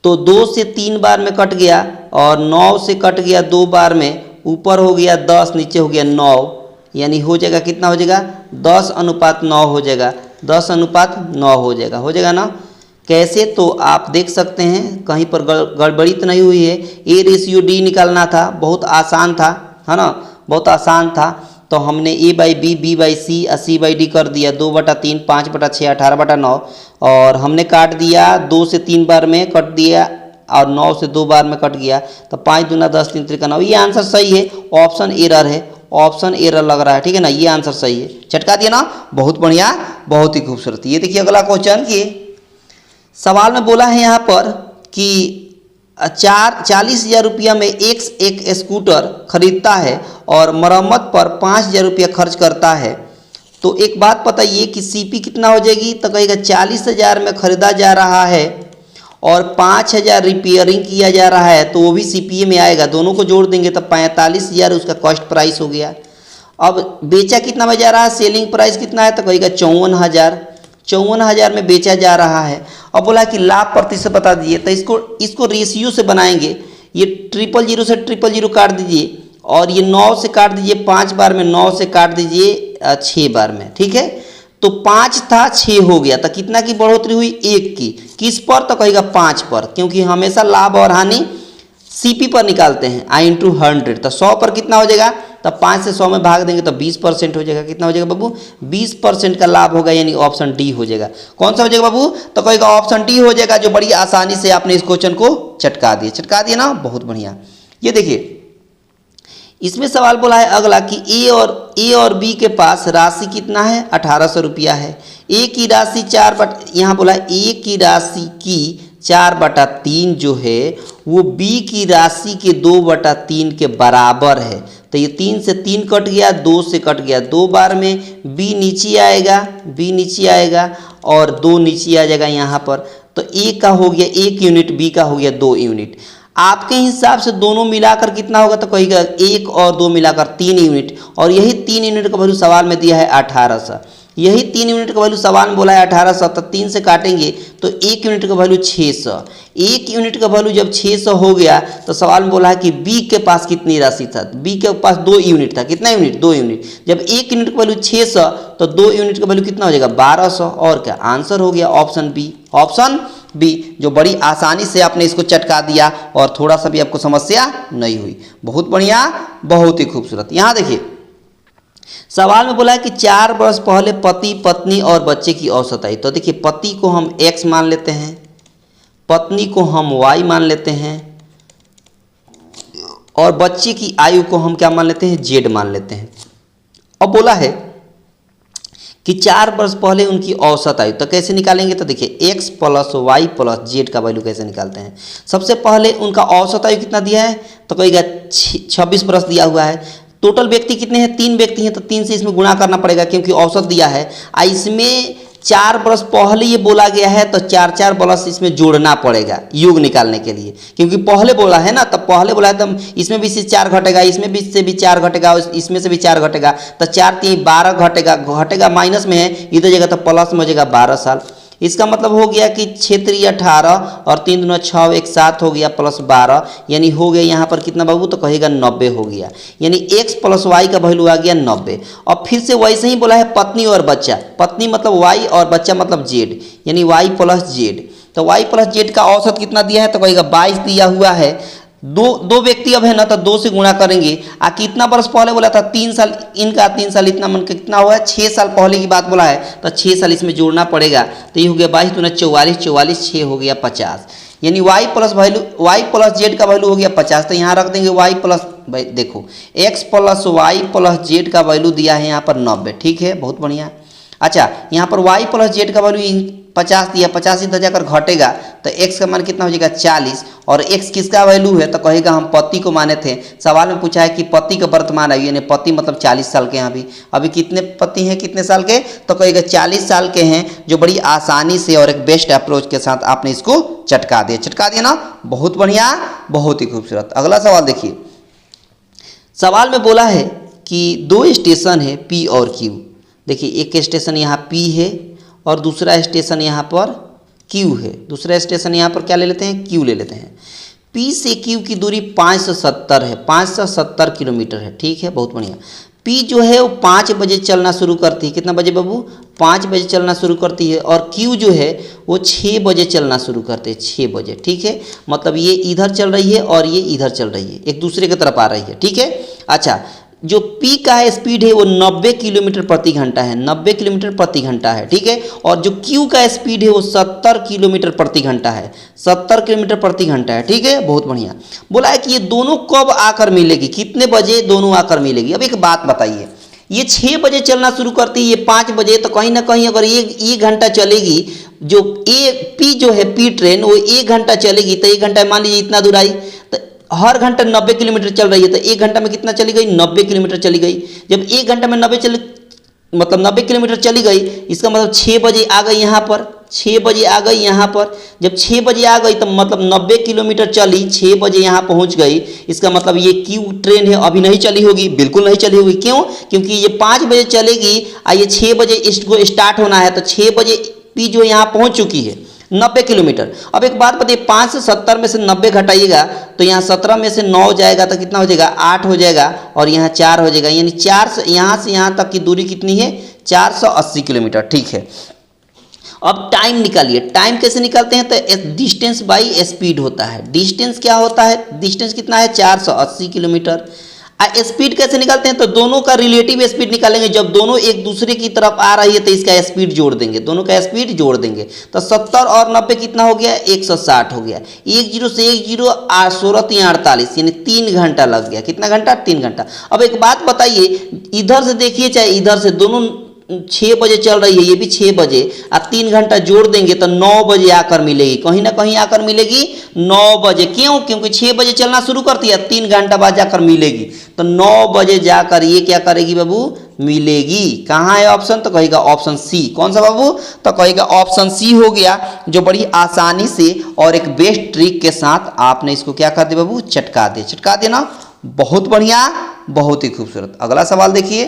तो 2 से 3 बार में कट गया और 9 से कट गया 2 बार में, ऊपर हो गया 10, नीचे हो गया 9, यानी हो जाएगा कितना हो जाएगा? 10:9 हो जाएगा। 10:9 हो जाएगा ना। कैसे? तो आप देख सकते हैं, कहीं पर गड़बड़ी तो नहीं हुई है। A/D निकालना था, बहुत आसान था, है ना, बहुत आसान था। तो हमने A/B, B/C और C/D कर दिया। 2/3, 5/6, 18/9, और हमने काट दिया 2 से 3 बार में कट दिया और 9 से 2 बार में कट गया, तो 5 दूना 10, 3 त्रिका 9। ये आंसर सही है। ऑप्शन एरर है, ऑप्शन एरर लग रहा है, ठीक है ना। ये आंसर सही है, चटका दिया ना। बहुत बढ़िया, बहुत ही खूबसूरत। ये देखिए अगला क्वेश्चन की सवाल में बोला है यहाँ पर कि 40,000 रुपया में एक स्कूटर खरीदता है और मरम्मत पर 5,000 रुपया खर्च करता है, तो एक बात बताइए कि CP कितना हो जाएगी? तो कहेगा 40,000 में खरीदा जा रहा है और 5,000 रिपेयरिंग किया जा रहा है, तो वो भी CPA में आएगा। दोनों को जोड़ देंगे तो 45,000 उसका कॉस्ट प्राइस हो गया। अब बेचा कितना में जा रहा है? सेलिंग प्राइस कितना है? तो कहेगा 54,000 में बेचा जा रहा है। अब बोला कि लाभ प्रतिशत बता दीजिए, तो इसको रेशियो से बनाएंगे। ये 000 से 000 काट दीजिए, और ये 9 से काट दीजिए 5 बार में, 9 से काट दीजिए 6 बार में, ठीक है। तो 5 था 6 हो गया, तो कितना की बढ़ोतरी हुई? 1 की। किस पर? तो कहेगा 5 पर, क्योंकि हमेशा लाभ और हानि CP पर निकालते हैं। I × 100, तो 100 पर कितना हो जाएगा? तो 5 से 100 में भाग देंगे तो 20% हो जाएगा। कितना हो जाएगा बाबू? 20% का लाभ होगा, यानी ऑप्शन डी हो जाएगा। कौन सा हो जाएगा बाबू? तो कहेगा ऑप्शन डी हो जाएगा, जो बड़ी आसानी से आपने इस क्वेश्चन को चटका दिया ना। बहुत बढ़िया। ये देखिए इसमें सवाल बोला है अगला कि ए और बी के पास राशि कितना है? 1800 रुपया है। ए की राशि यहाँ बोला ए की राशि की 4/3 जो है वो b की राशि के 2/3 के बराबर है। तो ये 3 से 3 कट गया, 2 से कट गया, 2 बार में b नीचे आएगा, b नीचे आएगा और 2 नीचे आ जाएगा यहाँ पर। तो a का हो गया 1 यूनिट, b का हो गया 2 यूनिट। आपके हिसाब से दोनों मिलाकर कितना होगा? तो कहिएगा 1 और 2 मिलाकर 3 यूनिट, और यही 3 यूनिट का वैल्यू सवाल में दिया है 1800। यही 3 यूनिट का वैल्यू सवाल में बोला है 1800, तो 3 से काटेंगे तो 1 यूनिट का वैल्यू 600। 1 यूनिट का वैल्यू जब 600 हो गया तो सवाल में बोला है कि b के पास कितनी राशि था? b के पास 2 यूनिट था। कितना यूनिट? 2 यूनिट। जब 1 यूनिट का वैल्यू 600 तो 2 यूनिट का वैल्यू कितना हो जाएगा? 1200। और क्या आंसर हो गया? Option B. ऑप्शन बी, जो बड़ी आसानी से आपने इसको चटका दिया और थोड़ा सा भी आपको समस्या नहीं हुई। बहुत बढ़िया, बहुत ही खूबसूरत। यहाँ देखिए सवाल में बोला है कि 4 वर्ष पहले पति, पत्नी और बच्चे की औसत आई। तो देखिए पति को हम x मान लेते हैं, पत्नी को हम y मान लेते हैं और बच्चे की आयु को हम क्या मान लेते हैं? z मान लेते हैं। अब बोला है कि 4 वर्ष पहले उनकी औसत आयु, तो कैसे निकालेंगे? तो देखिए x + y + z का वैल्यू कैसे निकालते हैं? सबसे पहले उनका औसत आयु कितना दिया है? तो कहेगा 26 वर्ष दिया हुआ है। टोटल व्यक्ति कितने हैं? 3 व्यक्ति हैं, तो 3 से इसमें गुणा करना पड़ेगा क्योंकि औसत दिया है। इसमें 4 वर्ष पहले ये बोला गया है तो 4 वर्ष इसमें जोड़ना पड़ेगा योग निकालने के लिए, क्योंकि पहले बोला है ना, तब पहले बोला है तो इसमें भी से 4 घटेगा, इसमें भी से भी 4 घटेगा, इसमें से भी 4 घटेगा, तो 4 3 12 घटेगा, घटेगा माइनस में है, इधर जगह तो प्लस में हो जाएगा 12 साल। इसका मतलब हो गया कि 6 3 18 और 3 दूना 6 1 7 हो गया प्लस 12, यानी हो गया यहाँ पर कितना बाबू? तो कहेगा 90 हो गया, यानी x + y का वैल्यू आ गया 90। और फिर से वैसे ही बोला है पत्नी और बच्चा, पत्नी मतलब y और बच्चा मतलब z, यानी y + z। तो y + z का औसत कितना दिया है? तो कहेगा 22 दिया हुआ है। दो व्यक्ति अब है ना, तो 2 से गुणा करेंगे। कितना वर्ष पहले बोला था? 3 साल, इनका 3 साल, इतना मन कितना हुआ? 6 साल पहले की बात बोला है, तो 6 साल इसमें जोड़ना पड़ेगा। तो ये हो गया 22 दूना 44, 44 6 हो गया 50, यानी y + z का वैल्यू हो गया 50। तो यहाँ रख देंगे y प्लस, भाई देखो x + y + z का वैल्यू दिया है यहाँ पर 90। ठीक है, बहुत बढ़िया। अच्छा, यहाँ पर y + z का वैल्यू 50 दिया, 50 इधर जाकर घटेगा तो x का मान कितना हो जाएगा? 40। और x किसका वैल्यू है? तो कहेगा हम पति को माने थे। सवाल में पूछा है कि पति का वर्तमान आयु, यानी पति मतलब 40 साल के हैं। अभी कितने पति हैं, कितने साल के? तो कहेगा 40 साल के हैं, जो बड़ी आसानी से और एक बेस्ट अप्रोच के साथ आपने इसको चटका दिया ना। बहुत बढ़िया, बहुत ही खूबसूरत। अगला सवाल देखिए, सवाल में बोला है कि 2 स्टेशन है P और Q। देखिए एक स्टेशन यहाँ P है और दूसरा स्टेशन यहाँ पर Q है। दूसरा स्टेशन यहाँ पर क्या ले लेते हैं? Q ले लेते हैं। P से Q की दूरी 570 है, 570 किलोमीटर है। ठीक है, बहुत बढ़िया। P जो है वो 5 बजे चलना शुरू करती है। कितना बजे बाबू? 5 बजे चलना शुरू करती है। और Q जो है वो 6 बजे चलना शुरू करते हैं, 6 बजे। ठीक है, मतलब ये इधर चल रही है और ये इधर चल रही है, एक दूसरे की तरफ आ रही है। ठीक है, अच्छा, जो P का है स्पीड है वो 90 किलोमीटर प्रति घंटा है, 90 किलोमीटर प्रति घंटा है। ठीक है, और जो Q का स्पीड है वो 70 किलोमीटर प्रति घंटा है, 70 किलोमीटर प्रति घंटा है। ठीक है, बहुत बढ़िया। बोला है कि ये दोनों कब आकर मिलेगी, कितने बजे दोनों आकर मिलेगी। अब एक बात बताइए, ये 6 बजे चलना शुरू करती है, ये 5 बजे, तो कहीं ना कहीं अगर ये घंटा चलेगी, जो P जो है P ट्रेन वो 1 घंटा चलेगी, तो 1 घंटा मान लीजिए इतना दूर आई, तो हर घंटा 90 किलोमीटर चल रही है, तो 1 घंटा में कितना चली गई? 90 किलोमीटर चली गई। जब 1 घंटा में 90 किलोमीटर चली गई, इसका मतलब 6 बजे आ गई यहाँ पर, 6 बजे आ गई यहाँ पर। जब 6 बजे आ गई तो मतलब 90 किलोमीटर चली, 6 बजे यहाँ पहुँच गई। इसका मतलब ये Q ट्रेन है अभी नहीं चली होगी, बिल्कुल नहीं चली होगी। क्यों? क्योंकि ये 5 बजे चलेगी और ये 6 बजे इसको स्टार्ट होना है, तो 6 बजे P जो यहाँ पहुँच चुकी है 90 किलोमीटर। अब एक बात बताइए, 5 से 70 में से 90 घटाइएगा तो यहाँ 17 में से 9 जाएगा तो कितना हो जाएगा? 8 हो जाएगा, और यहाँ 4 हो जाएगा, यानी 4 से यहाँ तक की दूरी कितनी है? 480 किलोमीटर। ठीक है, अब टाइम निकालिए। टाइम कैसे निकालते हैं? तो डिस्टेंस बाई स्पीड होता है। डिस्टेंस क्या होता है? डिस्टेंस कितना है? 480 किलोमीटर। स्पीड कैसे निकालते हैं? तो दोनों का रिलेटिव स्पीड निकालेंगे। जब दोनों एक दूसरे की तरफ आ रही है तो इसका स्पीड जोड़ देंगे, दोनों का स्पीड जोड़ देंगे। तो 70 और 90 कितना हो गया? 160 हो गया। 10 से 10 16 3 48, यानी 3 घंटा लग गया। कितना घंटा? 3 घंटा। अब एक बात बताइए, इधर से देखिए चाहे इधर से, दोनों 6 बजे चल रही है, ये भी 6 बजे, आप 3 घंटा जोड़ देंगे तो 9 बजे आकर मिलेगी, कहीं ना कहीं आकर मिलेगी 9 बजे। क्यों? क्योंकि 6 बजे चलना शुरू करती है, 3 घंटा बाद जाकर मिलेगी, तो 9 बजे जाकर ये क्या करेगी बाबू? मिलेगी। कहाँ है ऑप्शन? तो कहेगा ऑप्शन सी। कौन सा बाबू? तो कहेगा ऑप्शन सी हो गया, जो बड़ी आसानी से और एक बेस्ट ट्रिक के साथ आपने इसको क्या कर दिया बाबू? चटका दे। चटका देना, बहुत बढ़िया, बहुत ही खूबसूरत। अगला सवाल देखिए,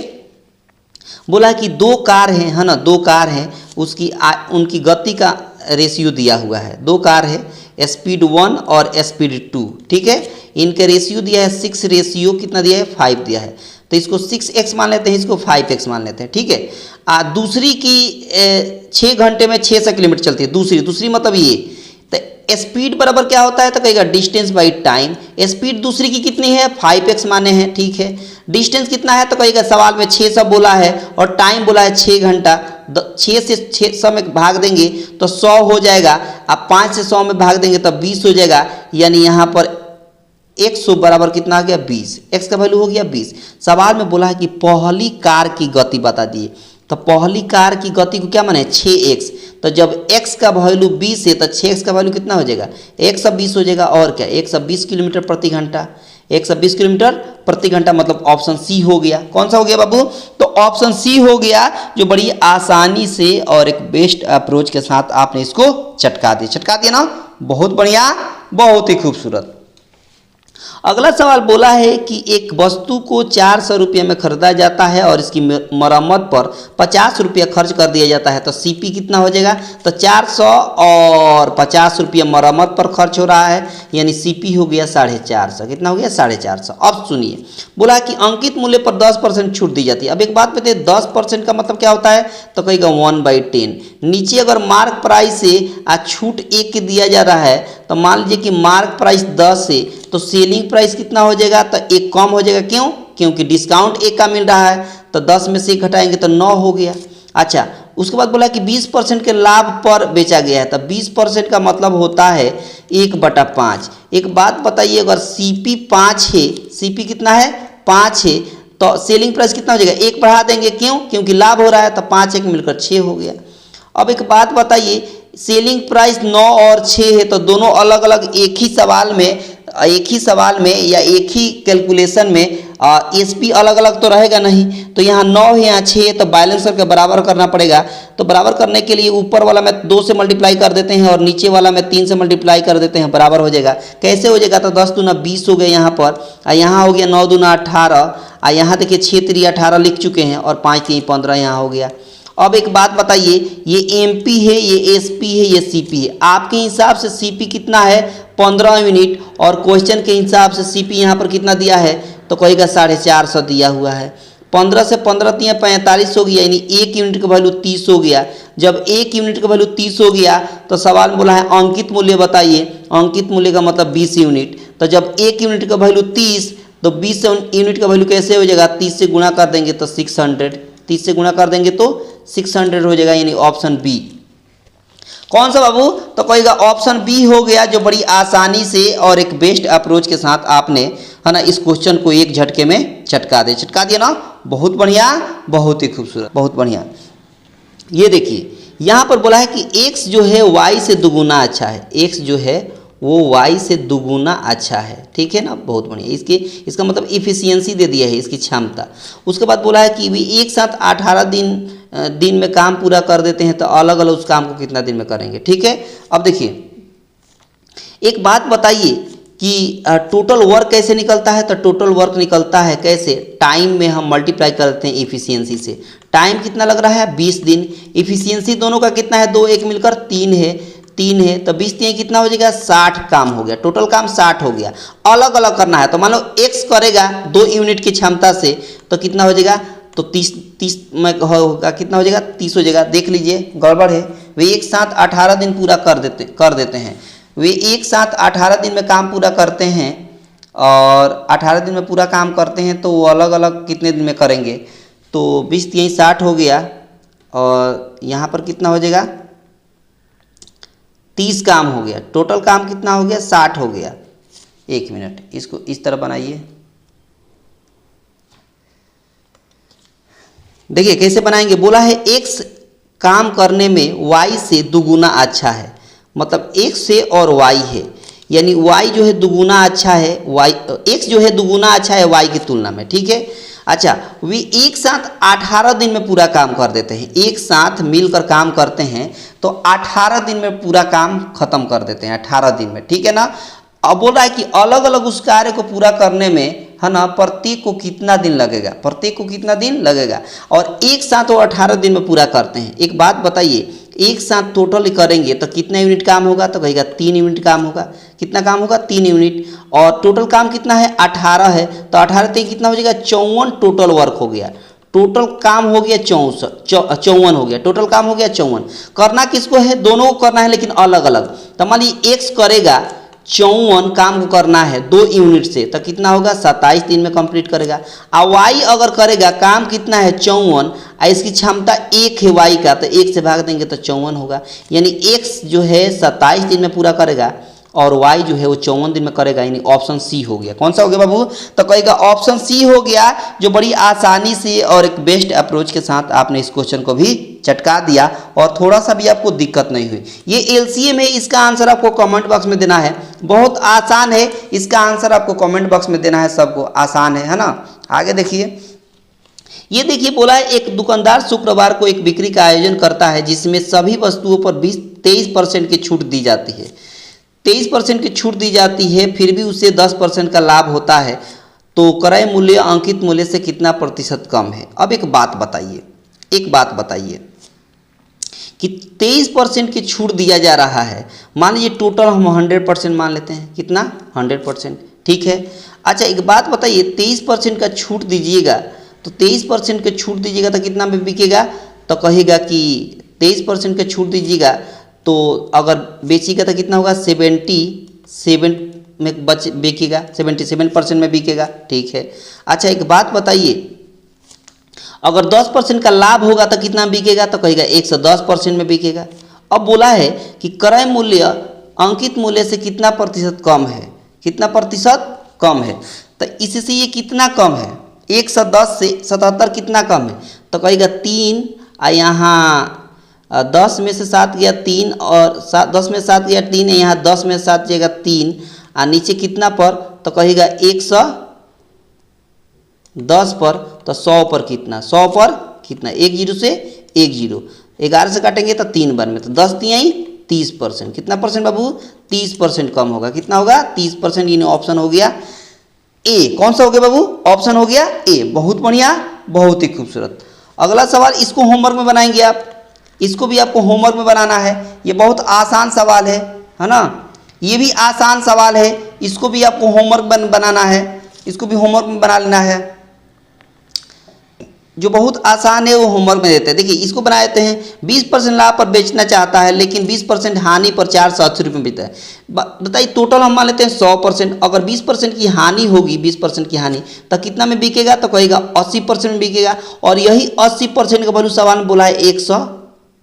बोला कि 2 कार हैं, है ना, 2 कार हैं, उनकी गति का रेशियो दिया हुआ है। 2 कार है, स्पीड 1 और स्पीड 2, ठीक है। इनके रेशियो दिया है 6, रेशियो कितना दिया है? 5 दिया है। तो इसको 6x मान लेते हैं, इसको 5x मान लेते हैं, ठीक है। दूसरी की 6 घंटे में 600 किलोमीटर चलती है, दूसरी मतलब ये। तो स्पीड बराबर क्या होता है? तो कहेगा डिस्टेंस बाई टाइम। स्पीड दूसरी की कितनी है? 5x माने हैं, ठीक है। डिस्टेंस कितना है? तो कहेगा सवाल में 600 बोला है और टाइम बोला है 6 घंटा। 6 से 600 में भाग देंगे तो 100 हो जाएगा, अब 5 से 100 में भाग देंगे तो 20 हो जाएगा, यानी यहाँ पर 100 बराबर कितना आ गया? 20। x का वैल्यू हो गया 20। सवाल में बोला है कि पहली कार की गति बता दिए, तो पहली कार की गति को क्या माने? 6x। तो जब x का वैल्यू 20 है तो 6x का वैल्यू कितना हो जाएगा? 120 हो जाएगा, और क्या? 120 किलोमीटर प्रति घंटा। 120 किलोमीटर प्रति घंटा मतलब ऑप्शन सी हो गया। कौन सा हो गया बाबू? तो ऑप्शन सी हो गया, जो बड़ी आसानी से और एक बेस्ट अप्रोच के साथ आपने इसको चटका दिया। चटका दिया ना, बहुत बढ़िया, बहुत ही खूबसूरत। अगला सवाल बोला है कि एक वस्तु को 400 रुपये में खरीदा जाता है और इसकी मरम्मत पर 50 रुपया खर्च कर दिया जाता है, तो सीपी कितना हो जाएगा? तो 400 और 50 रुपया मरम्मत पर खर्च हो रहा है, यानी सीपी हो गया 450। कितना हो गया? 450। अब सुनिए, बोला कि अंकित मूल्य पर 10% छूट दी जाती है। अब एक बात बताइए, 10% का मतलब क्या होता है? तो कहेगा 1/10। नीचे अगर मार्क प्राइस से छूट 1 दिया जा रहा है, तो मान लीजिए कि मार्क प्राइस 10 है, तो सेलिंग प्राइस कितना हो जाएगा? तो 1 कम हो जाएगा। क्यों? क्योंकि डिस्काउंट 1 का मिल रहा है, तो 10 में से 1 घटाएंगे तो 9 हो गया। अच्छा, उसके बाद बोला कि 20% के लाभ पर बेचा गया है, तो 20% का मतलब होता है 1/5। एक बात बताइए, अगर सीपी 5 है, सीपी कितना है? 5 है, तो सेलिंग प्राइस कितना हो जाएगा? 1 बढ़ा देंगे। क्यों? क्योंकि लाभ हो रहा है, तो 5 1 मिलकर 6 हो गया। अब एक बात बताइए, सेलिंग प्राइस 9 और 6 है, तो दोनों अलग अलग एक ही सवाल में या एक ही कैलकुलेशन में एसपी अलग अलग तो रहेगा नहीं, तो यहाँ 9 है, यहाँ 6 है, तो बैलेंस करके बराबर करना पड़ेगा। तो बराबर करने के लिए ऊपर वाला में 2 से मल्टीप्लाई कर देते हैं और नीचे वाला में 3 से मल्टीप्लाई कर देते हैं, बराबर हो जाएगा। कैसे हो जाएगा? तो 10 दूना 20 हो गया यहाँ पर, यहाँ हो गया 9 दूना 18, यहाँ देखिए 6 3 18 लिख चुके हैं, और 5 3 15 यहाँ हो गया। अब एक बात बताइए, ये एमपी है, ये एसपी है, ये सीपी है। आपके हिसाब से सीपी कितना है? 15 यूनिट, और क्वेश्चन के हिसाब से सीपी यहाँ पर कितना दिया है? तो कहेगा 450 दिया हुआ है। 15 से 15 3 45 हो गया, यानी 1 यूनिट का वैल्यू 30 हो गया। जब 1 यूनिट का वैल्यू 30 हो गया, तो सवाल बोला है अंकित मूल्य बताइए। अंकित मूल्य का मतलब 20 यूनिट। तो जब 1 यूनिट का वैल्यू 30, तो 20 यूनिट का वैल्यू कैसे हो जाएगा? 30 से गुणा कर देंगे तो 600, 30 से गुणा कर देंगे तो 600 हो जाएगा, यानी ऑप्शन बी। कौन सा बाबू? तो कहेगा ऑप्शन बी हो गया, जो बड़ी आसानी से और एक बेस्ट अप्रोच के साथ आपने, है ना, इस क्वेश्चन को एक झटके में चटका दिया ना, बहुत बढ़िया, बहुत ही खूबसूरत, बहुत बढ़िया। ये देखिए, यहाँ पर बोला है कि x जो है y से दुगुना अच्छा है। x जो है वो y से दुगुना अच्छा है, ठीक है ना, बहुत बढ़िया। इसका मतलब इफिशियंसी दे दिया है, इसकी क्षमता। उसके बाद बोला है कि भी एक साथ 18 दिन में काम पूरा कर देते हैं, तो अलग अलग उस काम को कितना दिन में करेंगे, ठीक है। अब देखिए, एक बात बताइए कि टोटल वर्क कैसे निकलता है? तो टोटल वर्क निकलता है कैसे? टाइम में हम मल्टीप्लाई करते हैं इफिशियंसी से। टाइम कितना लग रहा है? 20 दिन। इफिशियंसी दोनों का कितना है? 2 1 मिलकर 3 है, तो 20 3 कितना हो जाएगा? 60 काम हो गया। टोटल काम 60 हो गया। अलग अलग करना है, तो मान लो x करेगा 2 यूनिट की क्षमता से, तो कितना हो जाएगा? तो 30 में होगा, कितना हो जाएगा? 30 हो जाएगा। देख लीजिए, गड़बड़ है। वे एक साथ 18 दिन पूरा कर देते हैं। वे एक साथ 18 दिन में काम पूरा करते हैं, और 18 दिन में पूरा काम करते हैं, तो वो अलग अलग कितने दिन में करेंगे? तो 20 3 60 हो गया, और यहाँ पर कितना हो जाएगा? 30 काम हो गया। टोटल काम कितना हो गया? 60 हो गया। 1 मिनट, इसको इस तरह बनाइए, देखिए कैसे बनाएंगे, बोला है x काम करने में y से दुगुना अच्छा है, मतलब x से और y है, यानी y जो है दुगुना अच्छा है, x जो है दुगुना अच्छा है y की तुलना में, ठीक है। अच्छा, वे एक साथ 18 दिन में पूरा काम कर देते हैं, एक साथ मिलकर काम करते हैं तो 18 दिन में पूरा काम खत्म कर देते हैं, 18 दिन में, ठीक है ना। अब बोल रहा है कि अलग अलग उस कार्य को पूरा करने में, है ना, प्रत्येक को कितना दिन लगेगा, प्रत्येक को कितना दिन लगेगा, और एक साथ वो 18 दिन में पूरा करते हैं। एक बात बताइए, एक साथ टोटल करेंगे तो कितना यूनिट काम होगा, तो कहेगा 3 यूनिट काम होगा। कितना काम होगा, 3 यूनिट, और टोटल काम कितना है, 18 है, तो 18 से कितना हो जाएगा, 54 टोटल वर्क हो गया, टोटल काम हो गया 54 हो गया, टोटल काम हो गया 54। करना किसको है, दोनों को करना है लेकिन अलग अलग। तो मान लीजिए एक्स करेगा 54 काम को करना है 2 यूनिट से, तो कितना होगा, 27 दिन में कंप्लीट करेगा। और वाई अगर करेगा काम कितना है 54, इसकी क्षमता 1 है वाई का, तो 1 से भाग देंगे तो 54 होगा, यानी एक्स जो है 27 दिन में पूरा करेगा और y जो है वो 54 दिन में करेगा, यानी ऑप्शन सी हो गया। कौन सा हो गया बाबू, तो कहेगा ऑप्शन सी हो गया, जो बड़ी आसानी से और एक बेस्ट अप्रोच के साथ आपने इस क्वेश्चन को भी चटका दिया और थोड़ा सा भी आपको दिक्कत नहीं हुई। ये एलसीएम है, इसका आंसर आपको कमेंट बॉक्स में देना है, बहुत आसान है, इसका आंसर आपको कमेंट बॉक्स में देना है, सबको आसान है ना। आगे देखिए, ये देखिए बोला है एक दुकानदार शुक्रवार को एक बिक्री का आयोजन करता है जिसमें सभी वस्तुओं पर 23% की छूट दी जाती है, 23% की छूट दी जाती है, फिर भी उसे 10% का लाभ होता है, तो क्रय मूल्य अंकित मूल्य से कितना प्रतिशत कम है। अब एक बात बताइए, एक बात बताइए कि 23% की छूट दिया जा रहा है, मान लीजिए टोटल हम 100% मान लेते हैं, कितना 100%, ठीक है। अच्छा एक बात बताइए, 23% का छूट दीजिएगा तो 23% का छूट दीजिएगा तो कितना में बिकेगा, तो कहेगा कि 23% का छूट दीजिएगा तो अगर बेचेगा तो कितना होगा, 77 में बिकेगा, 77% में बिकेगा, ठीक है। अच्छा एक बात बताइए, अगर 10% का लाभ होगा तो कितना बिकेगा, तो कहेगा 110% में बिकेगा। अब बोला है कि क्रय मूल्य अंकित मूल्य से कितना प्रतिशत कम है, कितना प्रतिशत कम है, तो इससे ये कितना कम है, 110 से 77 कितना कम है, तो कहेगा 3, यहाँ 10 में से 7 गया 3, और 10 में 7 गया 3 है, यहाँ 10 में 7 जाएगा 3, और नीचे कितना पर, तो कहेगा 110 पर, तो 100 पर कितना, 100 पर कितना, 1 0 से 1 0, 11 से काटेंगे तो 3 बार में, तो 10 तिहाई 30%, कितना परसेंट बाबू, 30% कम होगा, कितना होगा 30%, यानी ऑप्शन हो गया ए। कौन सा हो गया बाबू, ऑप्शन हो गया ए। बहुत बढ़िया, बहुत ही खूबसूरत। अगला सवाल इसको होमवर्क में बनाएंगे आप, इसको भी आपको होमवर्क में बनाना है, ये बहुत आसान सवाल है ना, ये भी आसान सवाल है, इसको भी आपको होमवर्क बनाना है, इसको भी होमवर्क में बना लेना है, जो बहुत आसान है वो होमवर्क में देते हैं। देखिए इसको बना देते हैं, 20% लाभ पर बेचना चाहता है लेकिन 20% हानि पर 480 रुपये में बिकता है। बताइए टोटल हम मान लेते हैं 100%, अगर 20% की हानि होगी, 20% की हानि, तो कितना में बिकेगा, तो कहेगा 80% में बिकेगा, और यही 80% का वैल्यू सवाल में बोला है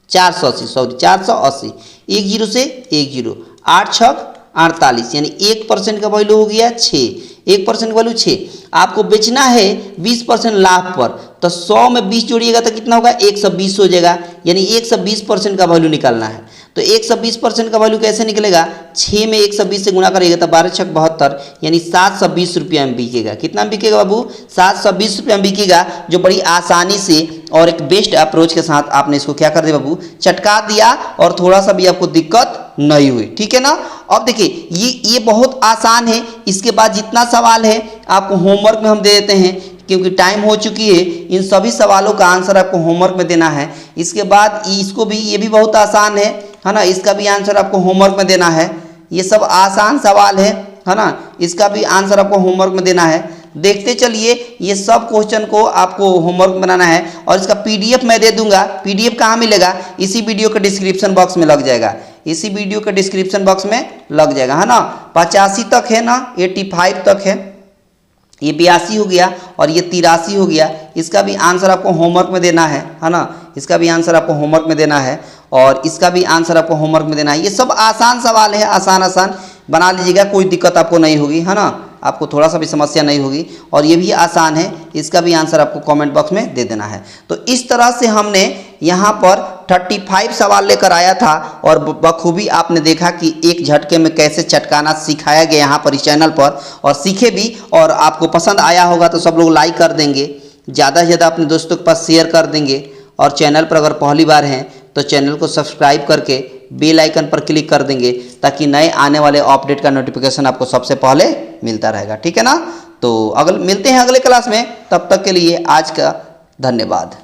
480, 1 0 से 1 0, 8 6 48, यानी 1% का वैल्यू हो गया 6, 1% का वैल्यू 6। आपको बेचना है 20% लाभ पर, तो 100 में 20 जोड़िएगा तो कितना होगा, 120 हो जाएगा, यानी 120% का वैल्यू निकालना है। तो 120% का वैल्यू कैसे निकलेगा, 6 में 120 से गुणा करिएगा तो 12 6 72, यानी 720 रुपया में बिकेगा। कितना में बिकेगा बाबू, 720 रुपया में बिकेगा, जो बड़ी आसानी से और एक बेस्ट अप्रोच के साथ आपने इसको क्या कर दिया बाबू, चटका दिया, और थोड़ा सा भी आपको दिक्कत नहीं हुई, ठीक है ना। अब देखिए ये बहुत आसान है, इसके बाद जितना सवाल है आपको होमवर्क में हम दे देते हैं, क्योंकि टाइम हो चुकी है, इन सभी सवालों का आंसर आपको होमवर्क में देना है। इसके बाद इसको भी, ये भी बहुत आसान है ना, इसका भी आंसर आपको होमवर्क में देना है। ये सब आसान सवाल है ना, इसका भी आंसर आपको होमवर्क में देना है। देखते चलिए, ये सब क्वेश्चन को आपको होमवर्क बनाना है, और इसका पीडीएफ मैं दे दूंगा। पीडीएफ कहाँ मिलेगा, इसी वीडियो के डिस्क्रिप्शन बॉक्स में लग जाएगा, इसी वीडियो के डिस्क्रिप्शन बॉक्स में लग जाएगा, है ना। 85 तक है ना, 85 तक है, ये 82 हो गया और ये 83 हो गया। इसका भी आंसर आपको होमवर्क में देना है ना, इसका भी आंसर आपको होमवर्क में देना है, और इसका भी आंसर आपको होमवर्क में देना है। ये सब आसान सवाल है, आसान बना लीजिएगा, कोई दिक्कत आपको नहीं होगी, है ना। आपको थोड़ा सा भी समस्या नहीं होगी और ये भी आसान है, इसका भी आंसर आपको कमेंट बॉक्स में दे देना है। तो इस तरह से हमने यहाँ पर 35 सवाल लेकर आया था और बखूबी आपने देखा कि एक झटके में कैसे चटकाना सिखाया गया यहाँ पर इस चैनल पर, और सीखे भी। और आपको पसंद आया होगा तो सब लोग लाइक कर देंगे, ज़्यादा से ज़्यादा अपने दोस्तों के पास शेयर कर देंगे, और चैनल पर अगर पहली बार हैं तो चैनल को सब्सक्राइब करके बेल आइकन पर क्लिक कर देंगे ताकि नए आने वाले अपडेट का नोटिफिकेशन आपको सबसे पहले मिलता रहेगा। ठीक है ना। तो मिलते हैं अगले क्लास में, तब तक के लिए आज का धन्यवाद।